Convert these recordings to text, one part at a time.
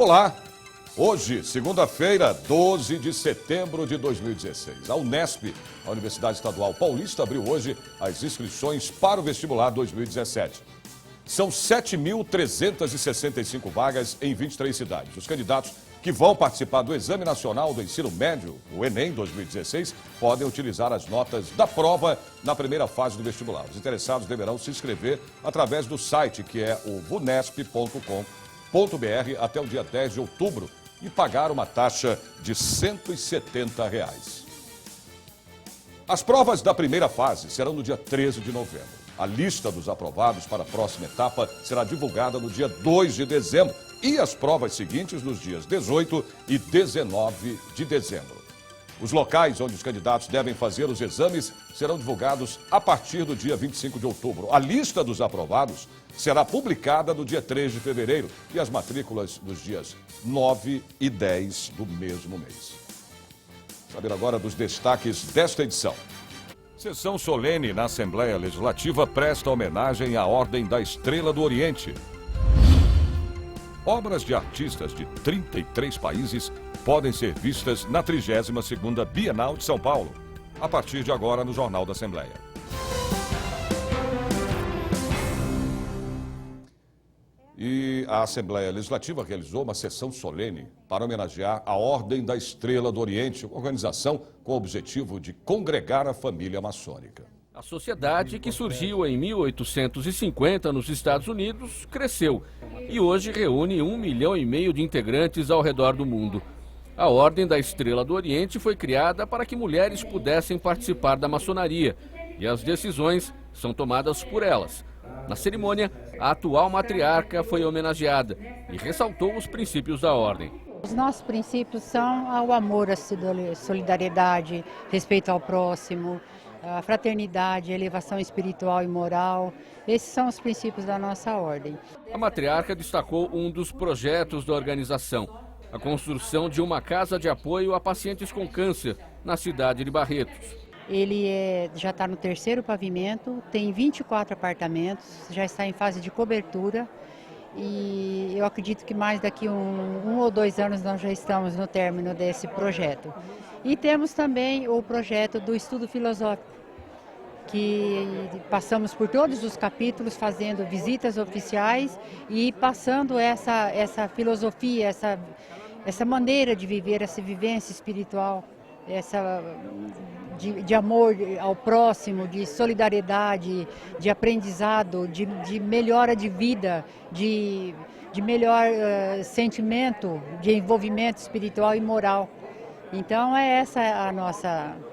Olá! Hoje, segunda-feira, 12 de setembro de 2016, a Unesp, a Universidade Estadual Paulista, abriu hoje as inscrições para o vestibular 2017. São 7.365 vagas em 23 cidades. Os candidatos que vão participar do Exame Nacional do Ensino Médio, o Enem 2016, podem utilizar as notas da prova na primeira fase do vestibular. Os interessados deverão se inscrever através do site, que é o vunesp.com.br, até o dia 10 de outubro e pagar uma taxa de R$ 170. As provas da primeira fase serão no dia 13 de novembro. A lista dos aprovados para a próxima etapa será divulgada no dia 2 de dezembro e as provas seguintes nos dias 18 e 19 de dezembro. Os locais onde os candidatos devem fazer os exames serão divulgados a partir do dia 25 de outubro. A lista dos aprovados será publicada no dia 3 de fevereiro e as matrículas nos dias 9 e 10 do mesmo mês. Saber agora dos destaques desta edição. Sessão solene na Assembleia Legislativa presta homenagem à Ordem da Estrela do Oriente. Obras de artistas de 33 países podem ser vistas na 32ª Bienal de São Paulo, a partir de agora no Jornal da Assembleia. E a Assembleia Legislativa realizou uma sessão solene para homenagear a Ordem da Estrela do Oriente, uma organização com o objetivo de congregar a família maçônica. A sociedade, que surgiu em 1850 nos Estados Unidos, cresceu e hoje reúne 1,5 milhão de integrantes ao redor do mundo. A Ordem da Estrela do Oriente foi criada para que mulheres pudessem participar da maçonaria e as decisões são tomadas por elas. Na cerimônia, a atual matriarca foi homenageada e ressaltou os princípios da ordem. Os nossos princípios são o amor, a solidariedade, respeito ao próximo, a fraternidade, a elevação espiritual e moral. Esses são os princípios da nossa ordem. A matriarca destacou um dos projetos da organização, a construção de uma casa de apoio a pacientes com câncer na cidade de Barretos. Ele já está no 3º pavimento, tem 24 apartamentos, já está em fase de cobertura e eu acredito que mais daqui um ou 2 anos nós já estamos no término desse projeto. E temos também o projeto do estudo filosófico, que passamos por todos os capítulos fazendo visitas oficiais e passando essa filosofia, essa maneira de viver, essa vivência espiritual, de amor ao próximo, de solidariedade, de aprendizado, de melhora de vida, de melhor sentimento, de envolvimento espiritual e moral. Então é essa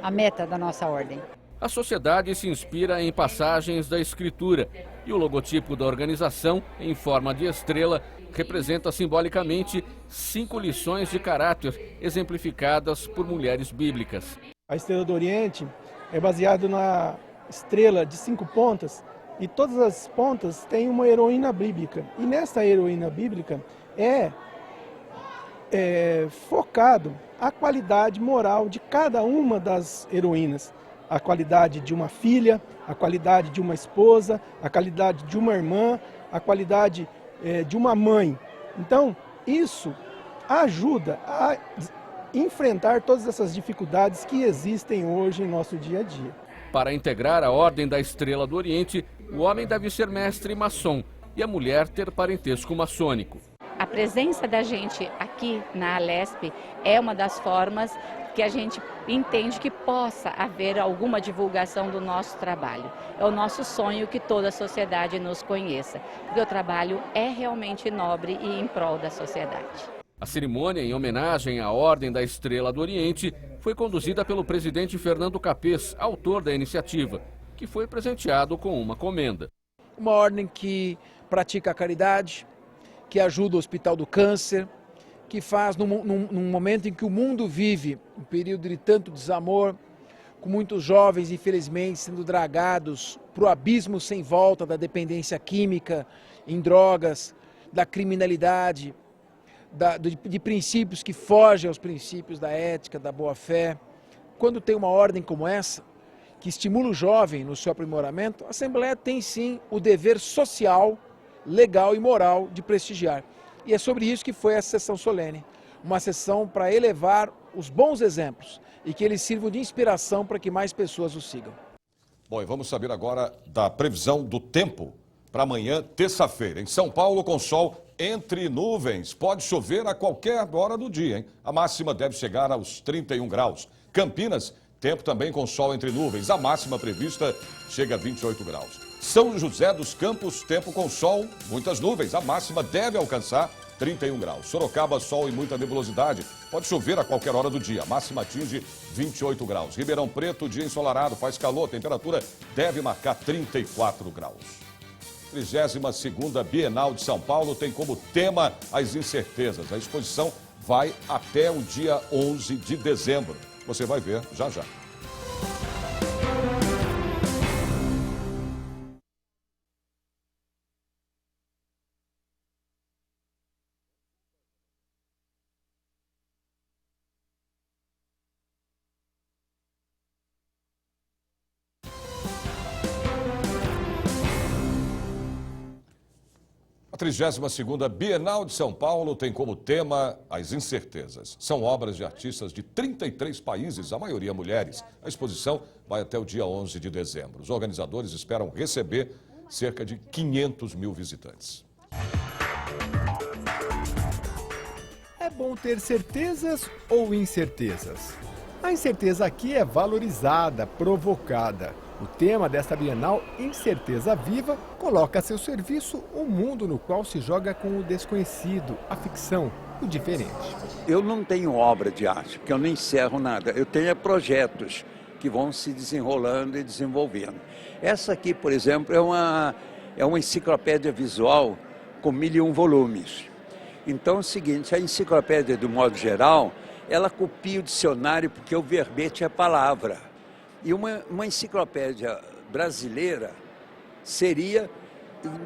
a meta da nossa ordem. A sociedade se inspira em passagens da Escritura e o logotipo da organização, em forma de estrela, representa simbolicamente 5 lições de caráter exemplificadas por mulheres bíblicas. A Estrela do Oriente é baseada na estrela de 5 pontas e todas as pontas têm uma heroína bíblica. E nessa heroína bíblica é focado a qualidade moral de cada uma das heroínas. A qualidade de uma filha, a qualidade de uma esposa, a qualidade de uma irmã, a qualidade de uma mãe. Então, isso ajuda a enfrentar todas essas dificuldades que existem hoje em nosso dia a dia. Para integrar a Ordem da Estrela do Oriente, o homem deve ser mestre maçom e a mulher ter parentesco maçônico. A presença da gente aqui na Alesp é uma das formas que a gente entende que possa haver alguma divulgação do nosso trabalho. É o nosso sonho que toda a sociedade nos conheça, porque o trabalho é realmente nobre e em prol da sociedade. A cerimônia em homenagem à Ordem da Estrela do Oriente foi conduzida pelo presidente Fernando Capês, autor da iniciativa, que foi presenteado com uma comenda. Uma ordem que pratica a caridade, que ajuda o Hospital do Câncer, que faz num momento em que o mundo vive um período de tanto desamor, com muitos jovens, infelizmente, sendo dragados para o abismo sem volta da dependência química, em drogas, da criminalidade, de princípios que fogem aos princípios da ética, da boa-fé. Quando tem uma ordem como essa, que estimula o jovem no seu aprimoramento, a Assembleia tem sim o dever social, legal e moral de prestigiar. E é sobre isso que foi essa sessão solene. Uma sessão para elevar os bons exemplos e que eles sirvam de inspiração para que mais pessoas os sigam. Bom, e vamos saber agora da previsão do tempo para amanhã, terça-feira. Em São Paulo, com sol entre nuvens. Pode chover a qualquer hora do dia, hein? A máxima deve chegar aos 31 graus. Campinas, tempo também com sol entre nuvens. A máxima prevista chega a 28 graus. São José dos Campos, tempo com sol, muitas nuvens. A máxima deve alcançar 31 graus. Sorocaba, sol e muita nebulosidade. Pode chover a qualquer hora do dia. A máxima atinge 28 graus. Ribeirão Preto, dia ensolarado, faz calor. A temperatura deve marcar 34 graus. 32ª Bienal de São Paulo tem como tema as incertezas. A exposição vai até o dia 11 de dezembro. Você vai ver já já. A 32ª Bienal de São Paulo tem como tema as incertezas. São obras de artistas de 33 países, a maioria mulheres. A exposição vai até o dia 11 de dezembro. Os organizadores esperam receber cerca de 500 mil visitantes. É bom ter certezas ou incertezas? A incerteza aqui é valorizada, provocada. O tema desta Bienal, Incerteza Viva, coloca a seu serviço um mundo no qual se joga com o desconhecido, a ficção, o diferente. Eu não tenho obra de arte, porque eu não encerro nada. Eu tenho projetos que vão se desenrolando e desenvolvendo. Essa aqui, por exemplo, é uma enciclopédia visual com 1001 volumes. Então é o seguinte, a enciclopédia, do modo geral, ela copia o dicionário porque o verbete é palavra. E uma enciclopédia brasileira seria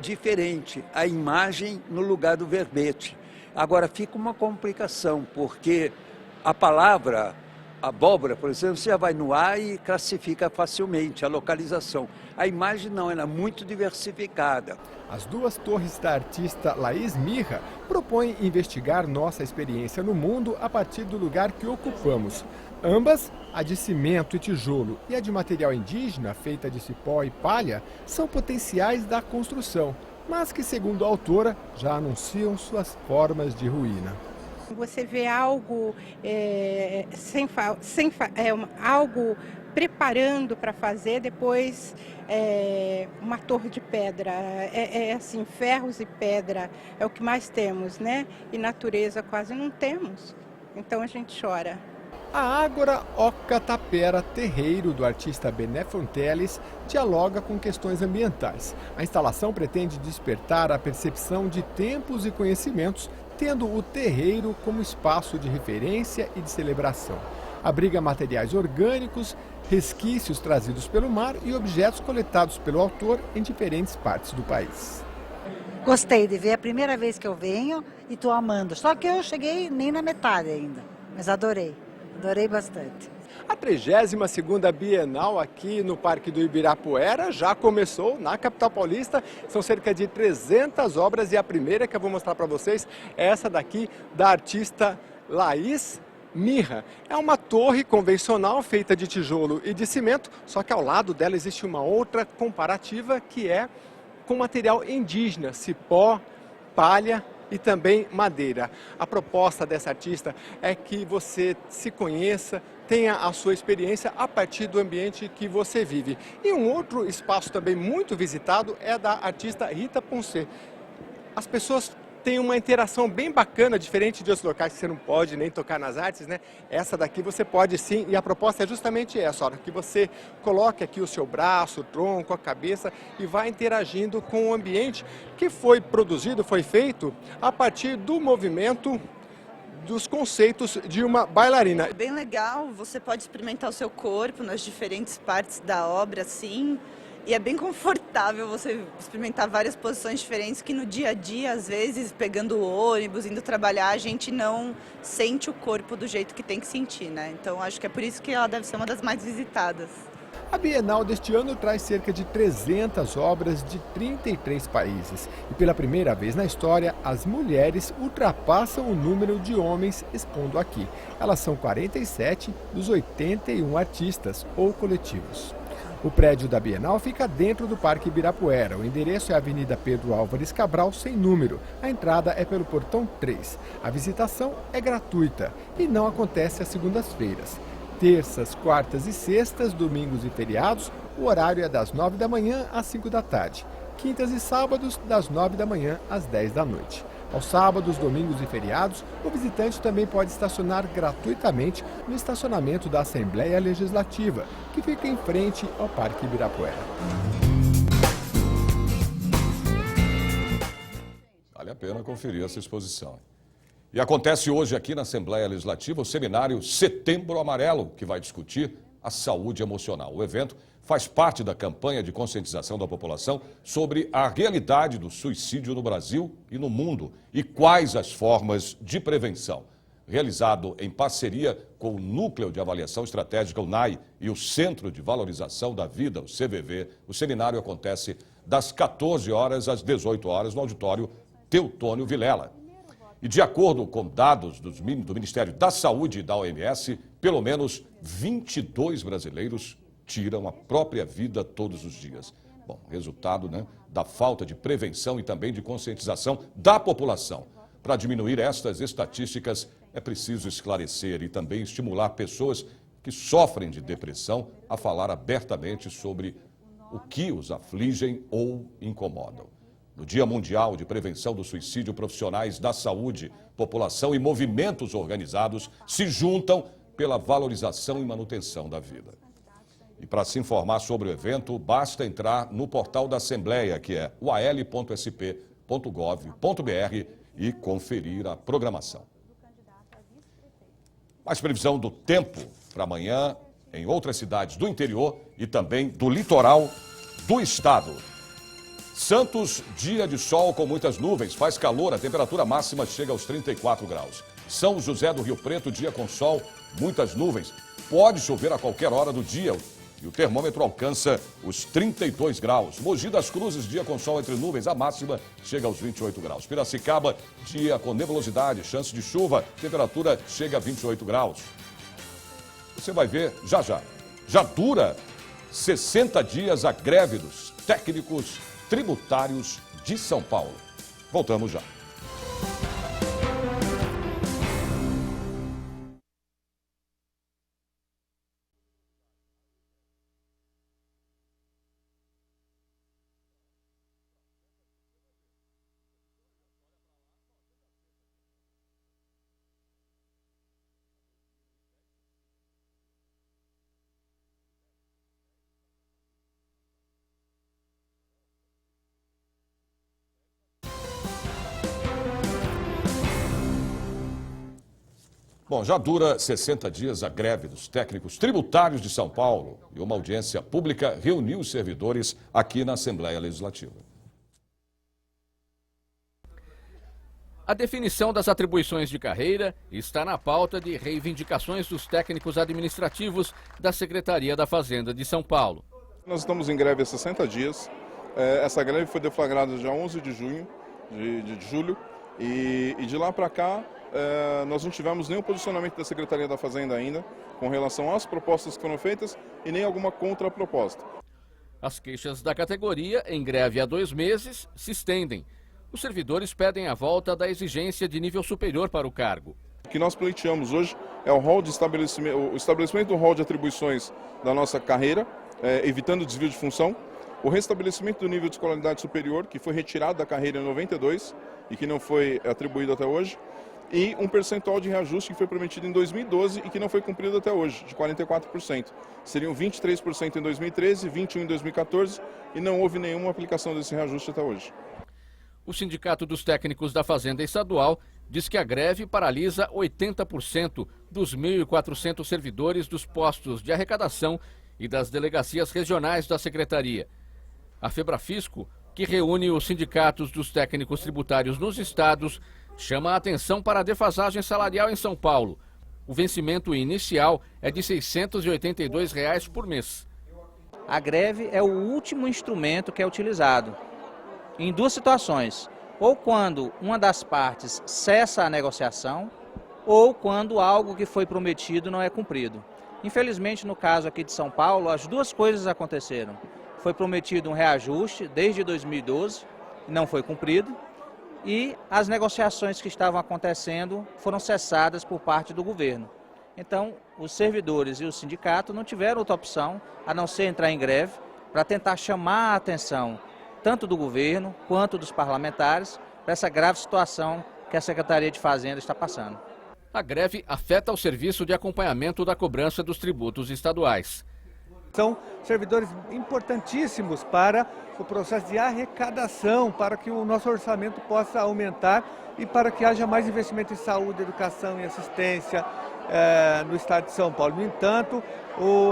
diferente, a imagem no lugar do verbete. Agora, fica uma complicação, porque a palavra abóbora, por exemplo, você já vai no ar e classifica facilmente a localização. A imagem não, ela é muito diversificada. As duas torres da artista Laís Mirra propõem investigar nossa experiência no mundo a partir do lugar que ocupamos. Ambas, a de cimento e tijolo e a de material indígena, feita de cipó e palha, são potenciais da construção, mas que, segundo a autora, já anunciam suas formas de ruína. Você vê algo, algo preparando para fazer, depois uma torre de pedra, assim, ferros e pedra é o que mais temos, né? E natureza quase não temos, então a gente chora. A Ágora Oca Tapera, terreiro do artista Bené Fonteles, dialoga com questões ambientais. A instalação pretende despertar a percepção de tempos e conhecimentos, tendo o terreiro como espaço de referência e de celebração. Abriga materiais orgânicos, resquícios trazidos pelo mar e objetos coletados pelo autor em diferentes partes do país. Gostei de ver, é a primeira vez que eu venho e estou amando. Só que eu cheguei nem na metade ainda, mas adorei bastante. A 32ª Bienal aqui no Parque do Ibirapuera já começou na capital paulista. São cerca de 300 obras e a primeira que eu vou mostrar para vocês é essa daqui da artista Laís Mirra. É uma torre convencional feita de tijolo e de cimento, só que ao lado dela existe uma outra comparativa que é com material indígena, cipó, palha e também madeira. A proposta dessa artista é que você se conheça, tenha a sua experiência a partir do ambiente que você vive. E um outro espaço também muito visitado é da artista Rita Ponce. As pessoas têm uma interação bem bacana, diferente de outros locais que você não pode nem tocar nas artes, né? Essa daqui você pode sim, e a proposta é justamente essa, que você coloque aqui o seu braço, o tronco, a cabeça e vá interagindo com o ambiente que foi produzido, foi feito a partir do movimento dos conceitos de uma bailarina. É bem legal, você pode experimentar o seu corpo nas diferentes partes da obra, assim, e é bem confortável você experimentar várias posições diferentes que no dia a dia, às vezes, pegando o ônibus, indo trabalhar, a gente não sente o corpo do jeito que tem que sentir, né? Então, acho que é por isso que ela deve ser uma das mais visitadas. A Bienal deste ano traz cerca de 300 obras de 33 países. E pela primeira vez na história, as mulheres ultrapassam o número de homens expondo aqui. Elas são 47 dos 81 artistas ou coletivos. O prédio da Bienal fica dentro do Parque Ibirapuera. O endereço é a Avenida Pedro Álvares Cabral, sem número. A entrada é pelo portão 3. A visitação é gratuita e não acontece às segundas-feiras. Terças, quartas e sextas, domingos e feriados, o horário é das 9 da manhã às 5 da tarde. Quintas e sábados, das 9 da manhã às 10 da noite. Aos sábados, domingos e feriados, o visitante também pode estacionar gratuitamente no estacionamento da Assembleia Legislativa, que fica em frente ao Parque Ibirapuera. Vale a pena conferir essa exposição. E acontece hoje aqui na Assembleia Legislativa o seminário Setembro Amarelo, que vai discutir a saúde emocional. O evento faz parte da campanha de conscientização da população sobre a realidade do suicídio no Brasil e no mundo e quais as formas de prevenção. Realizado em parceria com o Núcleo de Avaliação Estratégica, o NAI, e o Centro de Valorização da Vida, o CVV, o seminário acontece das 14 horas às 18 horas no auditório Teutônio Vilela. E de acordo com dados do Ministério da Saúde e da OMS, pelo menos 22 brasileiros tiram a própria vida todos os dias. Bom, resultado, da falta de prevenção e também de conscientização da população. Para diminuir estas estatísticas, é preciso esclarecer e também estimular pessoas que sofrem de depressão a falar abertamente sobre o que os afligem ou incomodam. No Dia Mundial de Prevenção do Suicídio, profissionais da saúde, população e movimentos organizados se juntam pela valorização e manutenção da vida. E para se informar sobre o evento, basta entrar no portal da Assembleia, que é ual.sp.gov.br, e conferir a programação. Mais previsão do tempo para amanhã em outras cidades do interior e também do litoral do estado. Santos, dia de sol com muitas nuvens, faz calor, a temperatura máxima chega aos 34 graus. São José do Rio Preto, dia com sol, muitas nuvens, pode chover a qualquer hora do dia e o termômetro alcança os 32 graus. Mogi das Cruzes, dia com sol entre nuvens, a máxima chega aos 28 graus. Piracicaba, dia com nebulosidade, chance de chuva, temperatura chega a 28 graus. Você vai ver já dura 60 dias a greve dos técnicos tributários de São Paulo. Voltamos já. Bom, já dura 60 dias a greve dos técnicos tributários de São Paulo e uma audiência pública reuniu os servidores aqui na Assembleia Legislativa. A definição das atribuições de carreira está na pauta de reivindicações dos técnicos administrativos da Secretaria da Fazenda de São Paulo. Nós estamos em greve há 60 dias. Essa greve foi deflagrada dia 11 de julho, e de lá para cá nós não tivemos nenhum posicionamento da Secretaria da Fazenda ainda com relação às propostas que foram feitas e nem alguma contraproposta. As queixas da categoria, em greve há 2 meses, se estendem. Os servidores pedem a volta da exigência de nível superior para o cargo. O que nós pleiteamos hoje é o estabelecimento do rol de atribuições da nossa carreira, evitando o desvio de função, o restabelecimento do nível de escolaridade superior, que foi retirado da carreira em 92 e que não foi atribuído até hoje, e um percentual de reajuste que foi prometido em 2012 e que não foi cumprido até hoje, de 44%. Seriam 23% em 2013, 21% em 2014 e não houve nenhuma aplicação desse reajuste até hoje. O Sindicato dos Técnicos da Fazenda Estadual diz que a greve paralisa 80% dos 1.400 servidores dos postos de arrecadação e das delegacias regionais da Secretaria. A Febrafisco, que reúne os sindicatos dos técnicos tributários nos estados, chama a atenção para a defasagem salarial em São Paulo. O vencimento inicial é de R$ 682 por mês. A greve é o último instrumento que é utilizado em duas situações, ou quando uma das partes cessa a negociação, ou quando algo que foi prometido não é cumprido. Infelizmente, no caso aqui de São Paulo, as duas coisas aconteceram. Foi prometido um reajuste desde 2012, não foi cumprido, e as negociações que estavam acontecendo foram cessadas por parte do governo. Então, os servidores e o sindicato não tiveram outra opção a não ser entrar em greve para tentar chamar a atenção tanto do governo quanto dos parlamentares para essa grave situação que a Secretaria de Fazenda está passando. A greve afeta o serviço de acompanhamento da cobrança dos tributos estaduais. São servidores importantíssimos para o processo de arrecadação, para que o nosso orçamento possa aumentar e para que haja mais investimento em saúde, educação e assistência no estado de São Paulo. No entanto,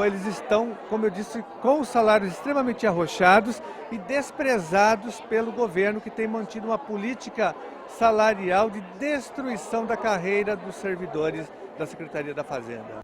eles estão, como eu disse, com os salários extremamente arrochados e desprezados pelo governo, que tem mantido uma política salarial de destruição da carreira dos servidores da Secretaria da Fazenda.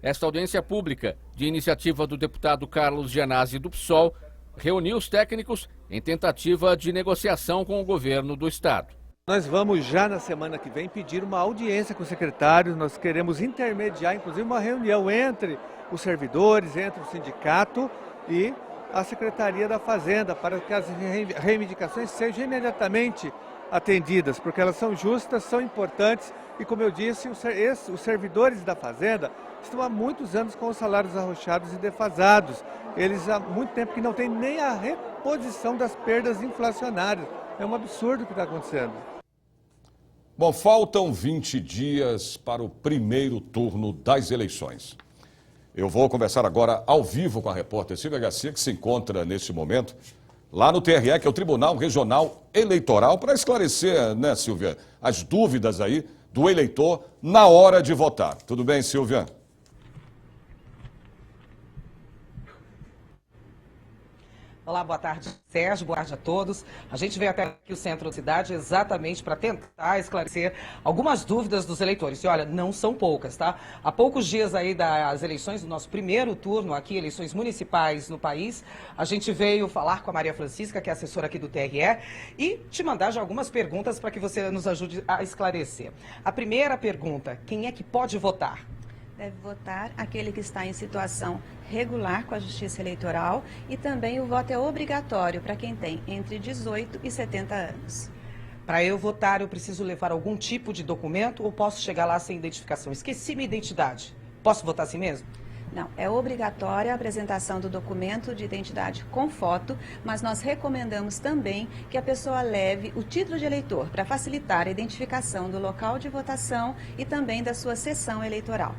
Esta audiência pública, de iniciativa do deputado Carlos Gianazzi do PSOL, reuniu os técnicos em tentativa de negociação com o governo do estado. Nós vamos já na semana que vem pedir uma audiência com o secretário, nós queremos intermediar, inclusive, uma reunião entre os servidores, entre o sindicato e a Secretaria da Fazenda, para que as reivindicações sejam imediatamente atendidas, porque elas são justas, são importantes e, como eu disse, os servidores da Fazenda estão há muitos anos com os salários arrochados e defasados. Eles há muito tempo que não têm nem a reposição das perdas inflacionárias. É um absurdo o que está acontecendo. Bom, faltam 20 dias para o primeiro turno das eleições. Eu vou conversar agora ao vivo com a repórter Silvia Garcia, que se encontra neste momento lá no TRE, que é o Tribunal Regional Eleitoral, para esclarecer, né, Silvia, as dúvidas aí do eleitor na hora de votar. Tudo bem, Silvia? Olá, boa tarde, Sérgio, boa tarde a todos. A gente veio até aqui o centro da cidade exatamente para tentar esclarecer algumas dúvidas dos eleitores. E olha, não são poucas, tá? Há poucos dias aí das eleições, do nosso primeiro turno aqui, eleições municipais no país, a gente veio falar com a Maria Francisca, que é assessora aqui do TRE, e te mandar já algumas perguntas para que você nos ajude a esclarecer. A primeira pergunta, quem é que pode votar? Deve votar aquele que está em situação regular com a Justiça Eleitoral e também o voto é obrigatório para quem tem entre 18 e 70 anos. Para eu votar, eu preciso levar algum tipo de documento ou posso chegar lá sem identificação? Esqueci minha identidade. Posso votar assim mesmo? Não, é obrigatória a apresentação do documento de identidade com foto, mas nós recomendamos também que a pessoa leve o título de eleitor para facilitar a identificação do local de votação e também da sua sessão eleitoral.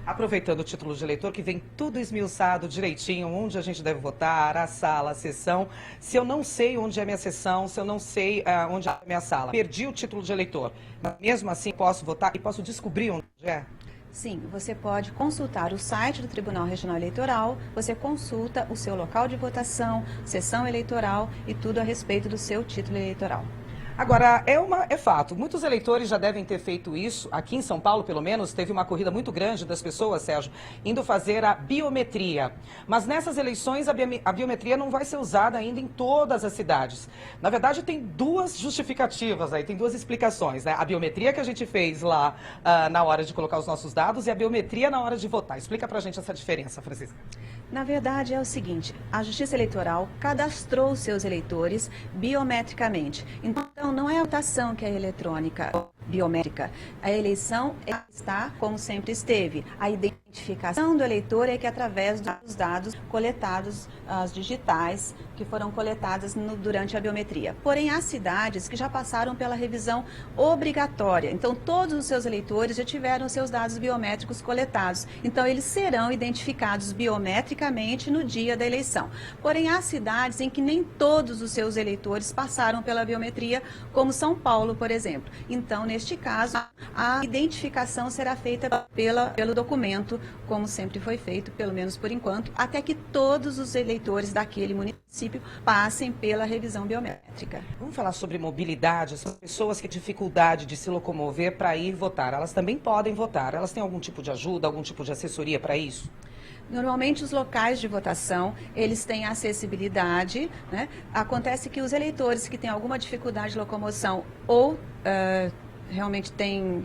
Aproveitando o título de eleitor, que vem tudo esmiuçado direitinho, onde a gente deve votar, a sala, a sessão. Se eu não sei onde é minha sessão, se eu não sei onde é a minha sala, perdi o título de eleitor, mas mesmo assim posso votar e posso descobrir onde é? Sim, você pode consultar o site do Tribunal Regional Eleitoral, você consulta o seu local de votação, sessão eleitoral e tudo a respeito do seu título eleitoral. Agora, é fato, muitos eleitores já devem ter feito isso, aqui em São Paulo, pelo menos, teve uma corrida muito grande das pessoas, Sérgio, indo fazer a biometria. Mas nessas eleições, a biometria não vai ser usada ainda em todas as cidades. Na verdade, tem duas justificativas aí, tem duas explicações, né? A biometria que a gente fez lá na hora de colocar os nossos dados e a biometria na hora de votar. Explica pra gente essa diferença, Francisca. Na verdade, é o seguinte, a Justiça Eleitoral cadastrou os seus eleitores biometricamente. Então, não é a votação que é eletrônica, biométrica. A eleição está como sempre esteve. A identificação do eleitor é que através dos dados coletados, as digitais, que foram coletadas durante a biometria. Porém, há cidades que já passaram pela revisão obrigatória. Então, todos os seus eleitores já tiveram seus dados biométricos coletados. Então, eles serão identificados biometricamente no dia da eleição. Porém, há cidades em que nem todos os seus eleitores passaram pela biometria, como São Paulo, por exemplo. Então, neste caso, a identificação será feita pelo documento, como sempre foi feito, pelo menos por enquanto, até que todos os eleitores daquele município passem pela revisão biométrica. Vamos falar sobre mobilidade, as pessoas que têm dificuldade de se locomover para ir votar, elas também podem votar? Elas têm algum tipo de ajuda, algum tipo de assessoria para isso? Normalmente os locais de votação, eles têm acessibilidade, né? Acontece que os eleitores que têm alguma dificuldade de locomoção ou realmente têm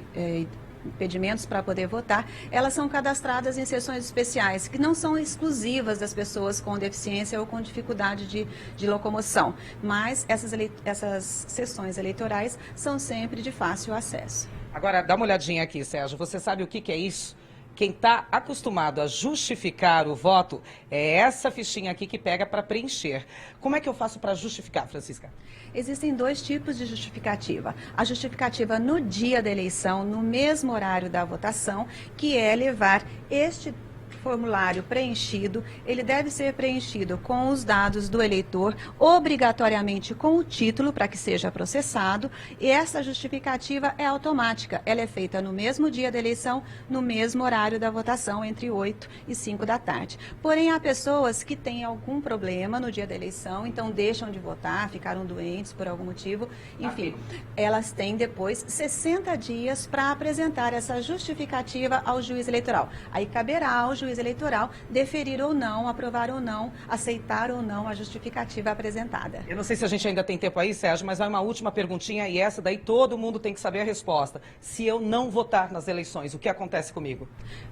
impedimentos para poder votar, elas são cadastradas em sessões especiais, que não são exclusivas das pessoas com deficiência ou com dificuldade de locomoção, mas essas sessões eleitorais são sempre de fácil acesso. Agora, dá uma olhadinha aqui, Sérgio, você sabe o que é isso? Quem está acostumado a justificar o voto é essa fichinha aqui que pega para preencher. Como é que eu faço para justificar, Francisca? Existem 2 tipos de justificativa. A justificativa no dia da eleição, no mesmo horário da votação, que é levar este formulário preenchido, ele deve ser preenchido com os dados do eleitor, obrigatoriamente com o título para que seja processado, e essa justificativa é automática, ela é feita no mesmo dia da eleição, no mesmo horário da votação, entre 8 e 5 da tarde. Porém, há pessoas que têm algum problema no dia da eleição, então deixam de votar, ficaram doentes por algum motivo, enfim, elas têm depois 60 dias para apresentar essa justificativa ao juiz eleitoral. Aí caberá ao juiz eleitoral deferir ou não, aprovar ou não, aceitar ou não a justificativa apresentada. Eu não sei se a gente ainda tem tempo aí, Sérgio, mas vai uma última perguntinha e essa daí todo mundo tem que saber a resposta. Se eu não votar nas eleições, o que acontece comigo?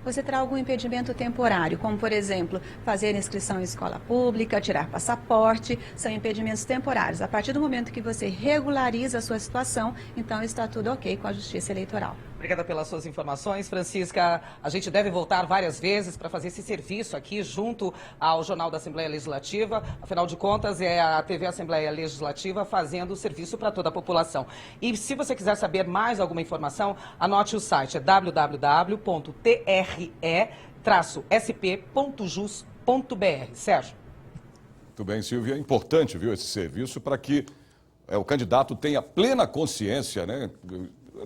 Você terá algum impedimento temporário, como, por exemplo, fazer inscrição em escola pública, tirar passaporte, são impedimentos temporários. A partir do momento que você regulariza a sua situação, então está tudo ok com a Justiça Eleitoral. Obrigada pelas suas informações, Francisca. A gente deve voltar várias vezes para fazer esse serviço aqui junto ao Jornal da Assembleia Legislativa. Afinal de contas, é a TV Assembleia Legislativa fazendo o serviço para toda a população. E se você quiser saber mais alguma informação, anote o site, é www.tre-sp.jus.br. Sérgio. Muito bem, Silvia. É importante, viu, esse serviço para que o candidato tenha plena consciência, né,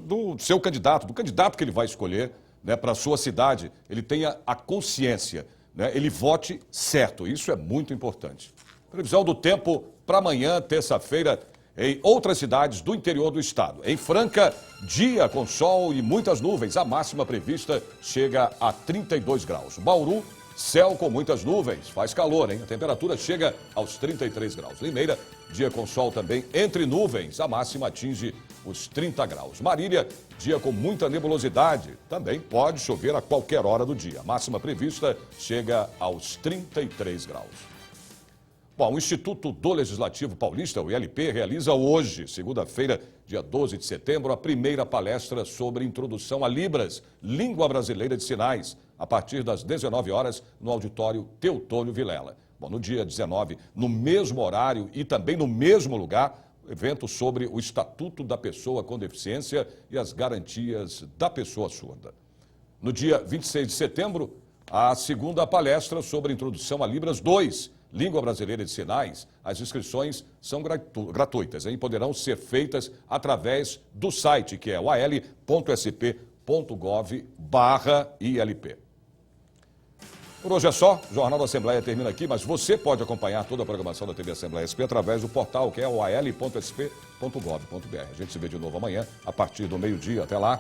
do seu candidato, do candidato que ele vai escolher, né, para a sua cidade, ele tenha a consciência, né, ele vote certo. Isso é muito importante. Previsão do tempo para amanhã, terça-feira, em outras cidades do interior do estado. Em Franca, dia com sol e muitas nuvens. A máxima prevista chega a 32 graus. Bauru, céu com muitas nuvens. Faz calor, hein? A temperatura chega aos 33 graus. Limeira, dia com sol também entre nuvens. A máxima atinge os 30 graus. Marília, dia com muita nebulosidade. Também pode chover a qualquer hora do dia. A máxima prevista chega aos 33 graus. Bom, o Instituto do Legislativo Paulista, o ILP, realiza hoje, segunda-feira, dia 12 de setembro, a primeira palestra sobre introdução a Libras, língua brasileira de sinais, a partir das 19 horas, no auditório Teotônio Vilela. Bom, no dia 19, no mesmo horário e também no mesmo lugar, evento sobre o Estatuto da Pessoa com Deficiência e as garantias da pessoa surda. No dia 26 de setembro, a segunda palestra sobre introdução a Libras 2, Língua Brasileira de Sinais. As inscrições são gratuitas e poderão ser feitas através do site, que é o al.sp.gov/ILP. Por hoje é só, o Jornal da Assembleia termina aqui, mas você pode acompanhar toda a programação da TV Assembleia SP através do portal, que é o al.sp.gov.br. A gente se vê de novo amanhã, a partir do meio-dia. Até lá.